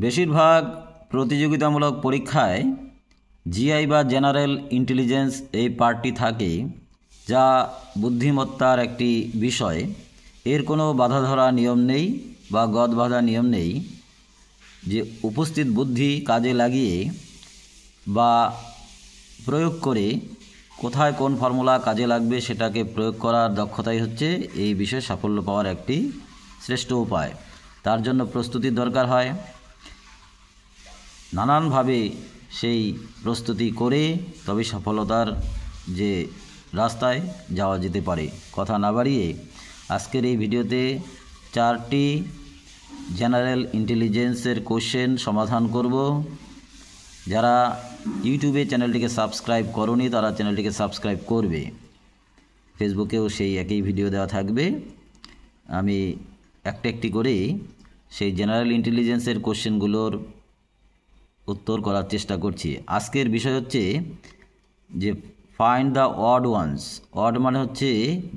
বেশিরভাগ প্রতিযোগিতামূলক পরীক্ষায় জিআই বা জেনারেল ইন্টেলিজেন্স এই পার্টটি থাকে, যা বুদ্ধিমত্তার একটি বিষয়। এর কোনো বাধা ধরা নিয়ম নেই বা গদ বাঁধা নিয়ম নেই। যে উপস্থিত বুদ্ধি কাজে লাগিয়ে বা প্রয়োগ করে কোথায় কোন ফর্মুলা কাজে লাগবে সেটাকে প্রয়োগ করার দক্ষতাই হচ্ছে এই বিষয়ে সাফল্য পাওয়ার একটি শ্রেষ্ঠ উপায়। তার জন্য প্রস্তুতির দরকার হয়। নানানভাবে সেই প্রস্তুতি করে তবে সফলতার যে রাস্তায় যাওয়া যেতে পারে। কথা না বাড়িয়ে আজকের এই ভিডিওতে 4টি জেনারেল ইন্টেলিজেন্সের কোশ্চেন সমাধান করব। যারা ইউটিউবে চ্যানেলটিকে সাবস্ক্রাইব করনি তারা চ্যানেলটিকে সাবস্ক্রাইব করবে। ফেসবুকেও সেই একই ভিডিও দেওয়া থাকবে। আমি একটা একটি করে সেই জেনারেল ইন্টেলিজেন্সের কোশ্চেনগুলোর উত্তর করার চেষ্টা করছি। আজকের বিষয় হচ্ছে যে find the odd ones. Odd মানে হচ্ছে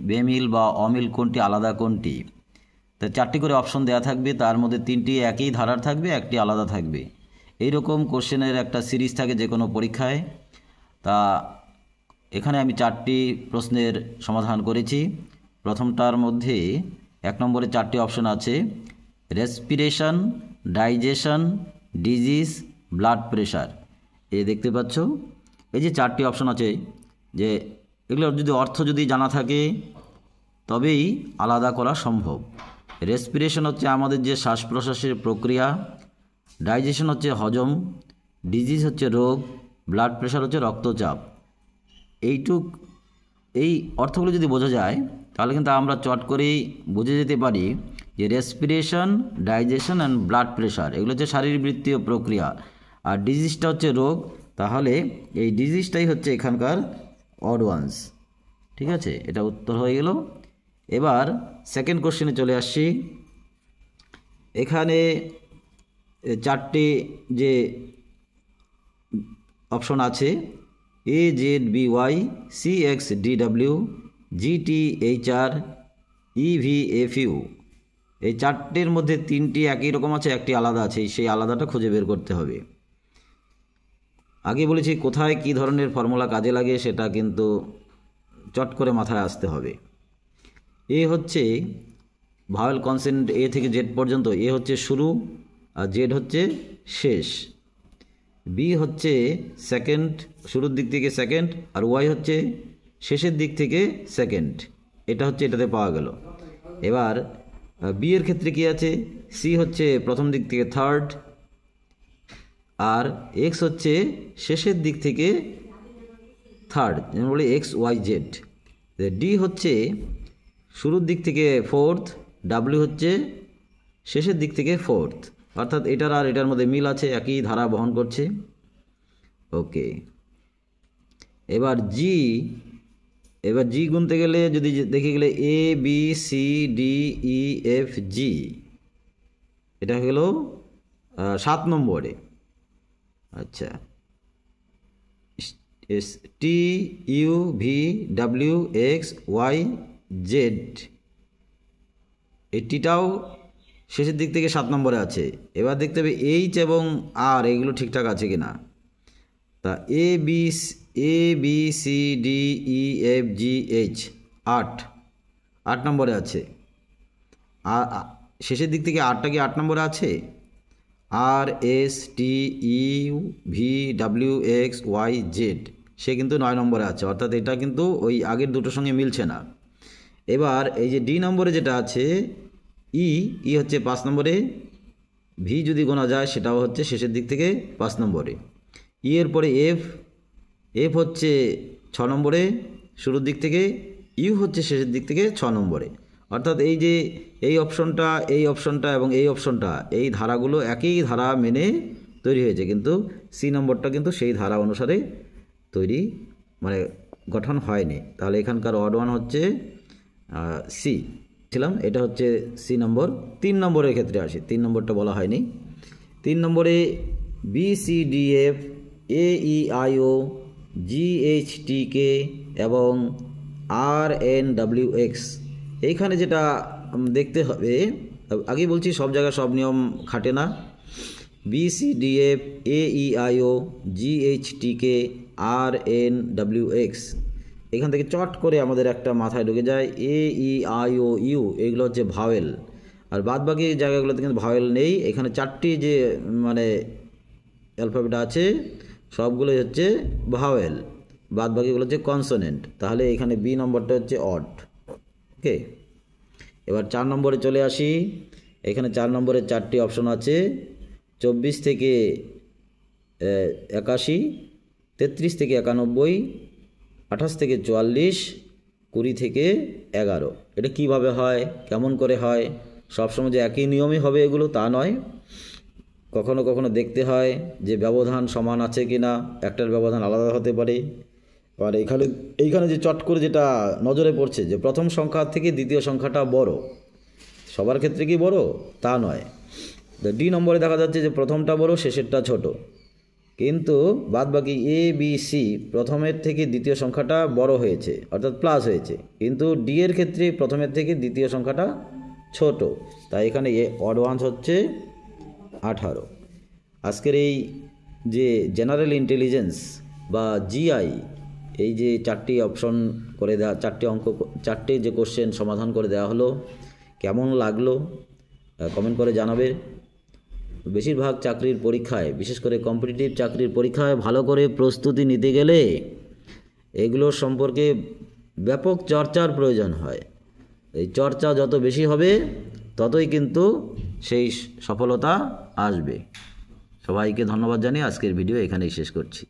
বেমিল বা অমিল কোনটি, আলাদা কোনটি। তো 4টি করে অপশন দেওয়া থাকবে, তার মধ্যে 3টি একই ধারার থাকবে, একটি আলাদা থাকবে। এই রকম কোশ্চেনের একটা সিরিজ থাকে যে কোনো পরীক্ষায়। তা এখানে আমি 4টি প্রশ্নের সমাধান করেছি। প্রথমটার মধ্যে 1 নম্বরে 4টি অপশন আছে: respiration, digestion, disease, blood pressure. এই দেখতে পাচ্ছ এই যে 4টি অপশন আছে, যে এগুলোর যদি অর্থ যদি জানা থাকে তবেই আলাদা করা সম্ভব। রেসপিরেশন হচ্ছে আমাদের যে শ্বাস প্রশ্বাসের প্রক্রিয়া, ডাইজেশন হচ্ছে হজম, ডিজিজ হচ্ছে রোগ, ব্লাড প্রেশার হচ্ছে রক্তচাপ। এই অর্থগুলো যদি বোঝা যায় তাহলে কিন্তু আমরা চট করেই বুঝে যেতে পারি যে respiration, digestion and blood pressure এগুলো হচ্ছে শারীরবৃত্তীয় প্রক্রিয়া, আর ডিজিজটা হচ্ছে রোগ। তাহলে এই ডিজিজটাই হচ্ছে এখানকার অড ওয়ান্স। ঠিক আছে, এটা উত্তর হয়ে গেল। এবার সেকেন্ড কোশ্চেনে চলে আসছি। এখানে 4টি যে অপশন আছে: A Z B Y, C X D W, G T H R, E V F U. এই 4টির মধ্যে 3টি একই রকম আছে, একটি আলাদা আছে। সেই আলাদাটা খুঁজে বের করতে হবে। আগে বলেছি কোথায় কি ধরনের ফর্মুলা কাজে লাগে সেটা কিন্তু চট করে মাথায় আসতে হবে। এ হচ্ছে ভাওয়েল কনসোনেন্ট এ থেকে জেড পর্যন্ত। এ হচ্ছে শুরু আর জেড হচ্ছে শেষ। বি হচ্ছে সেকেন্ড, শুরুর দিক থেকে সেকেন্ড, আর ওয়াই হচ্ছে শেষের দিক থেকে সেকেন্ড। এটা হচ্ছে এটাতে পাওয়া গেল। এবার বি এর ক্ষেত্রে কি আছে? সি হচ্ছে প্রথম দিক থেকে থার্ড, আর এক্স হচ্ছে শেষের দিক থেকে থার্ড, যেমন বলি এক্স ওয়াই জেড। ডি হচ্ছে শুরুর দিক থেকে ফোর্থ, ডাব্লিউ হচ্ছে শেষের দিক থেকে ফোর্থ। অর্থাৎ এটার আর এটার মধ্যে মিল আছে, একই ধারা বহন করছে। ওকে, এবার জি গুনতে গেলে যদি দেখে গেলে A B C D E F G, এটা হলো 7 নম্বরে। আচ্ছা, T U V W X Y Z, এই টিটাও শেষের দিক থেকে 7 নম্বরে আছে। এবার দেখতে হবে এইচ এবং আর এগুলো ঠিকঠাক আছে কিনা। তা A B C D E F G H 8 নম্বরে আছে। আর শেষের দিক থেকে আরটা কি 8 নম্বরে আছে? R S T U V W X Y Z সে কিন্তু 9 নম্বরে আছে। অর্থাৎ এটা কিন্তু ওই আগের দুটোর সঙ্গে মিলছে না। এবার এই যে ডি নম্বরে যেটা আছে ই হচ্ছে 5 নম্বরে, ভি যদি গোনা যায় সেটাও হচ্ছে শেষের দিক থেকে 5 নম্বরে। ই এর পরে এফ হচ্ছে 6 নম্বরে শুরুর দিক থেকে, ইউ হচ্ছে শেষের দিক থেকে 6 নম্বরে। অর্থাৎ এই যে এই অপশনটা এবং এই অপশনটা, এই ধারাগুলো একই ধারা মেনে তৈরি হয়েছে, কিন্তু সি নম্বরটা কিন্তু সেই ধারা অনুসারে তৈরি মানে গঠন হয়নি। তাহলে এখানকার অড ওয়ান হচ্ছে সি ছিলাম, এটা হচ্ছে সি নম্বর। 3 নম্বরের ক্ষেত্রে আসি, 3 নম্বরটা বলা হয়নি। 3 নম্বরে B C D F, A E I O, G H T K এবং আর এন ডাব্লিউ এক্স। এইখানে যেটা দেখতে হবে, আগে বলছি সব জায়গায় সব নিয়ম খাটে না। BCDF AEIO GHTK RNWX। এখান থেকে চট করে আমাদের একটা মাথায় ঢুকে যায় AEIOU, এগুলো হচ্ছে ভাওয়েল। আর বাদ বাকি জায়গাগুলোতে কিন্তু ভাওয়েল নেই। এখানে চারটি যে মানে অ্যালফাবেট আছে সবগুলোই হচ্ছে ভাওয়েল, বাদ বাকিগুলো হচ্ছে কনসোনেন্ট। তাহলে এখানে বি নম্বরটা হচ্ছে অড। ওকে, এবার 4 নম্বরে চলে আসি। এখানে 4 নম্বরে 4টি অপশন আছে, 24 থেকে 81, 33 থেকে 91, 28 থেকে 44, 20 থেকে 11। এটা কিভাবে হয়, কেমন করে হয়? সবসময় যে একই নিয়মই হবে এগুলো তা নয়, কখনো কখনো দেখতে হয় যে ব্যবধান সমান আছে কি না, একটার ব্যবধান আলাদা হতে পারে। আর এইখানে যে চট করে যেটা নজরে পড়ছে যে প্রথম সংখ্যা থেকে দ্বিতীয় সংখ্যাটা বড়, সবার ক্ষেত্রে কি বড় তা নয়। ডি নম্বরে দেখা যাচ্ছে যে প্রথমটা বড়, শেষেরটা ছোট, কিন্তু বাদ বাকি ABC প্রথমের থেকে দ্বিতীয় সংখ্যাটা বড় হয়েছে, অর্থাৎ প্লাস হয়েছে, কিন্তু ডি এর ক্ষেত্রে প্রথমের থেকে দ্বিতীয় সংখ্যাটা ছোট। তাই এখানে অড ওয়ান্স হচ্ছে 18। আজকের এই যে জেনারেল ইন্টেলিজেন্স বা জিআই, এই যে 4টি অপশন করে দেওয়া, 4টি যে কোশ্চেন সমাধান করে দেওয়া হলো, কেমন লাগলো কমেন্ট করে জানাবে। বেশিরভাগ চাকরির পরীক্ষায়, বিশেষ করে কম্পিটিটিভ চাকরির পরীক্ষায় ভালো করে প্রস্তুতি নিতে গেলে এগুলোর সম্পর্কে ব্যাপক চর্চার প্রয়োজন হয়। এই চর্চা যত বেশি হবে ততই কিন্তু সেই সফলতা আসবে। সবাইকে ধন্যবাদ জানিয়ে আজকের ভিডিও এখানেই শেষ করছি।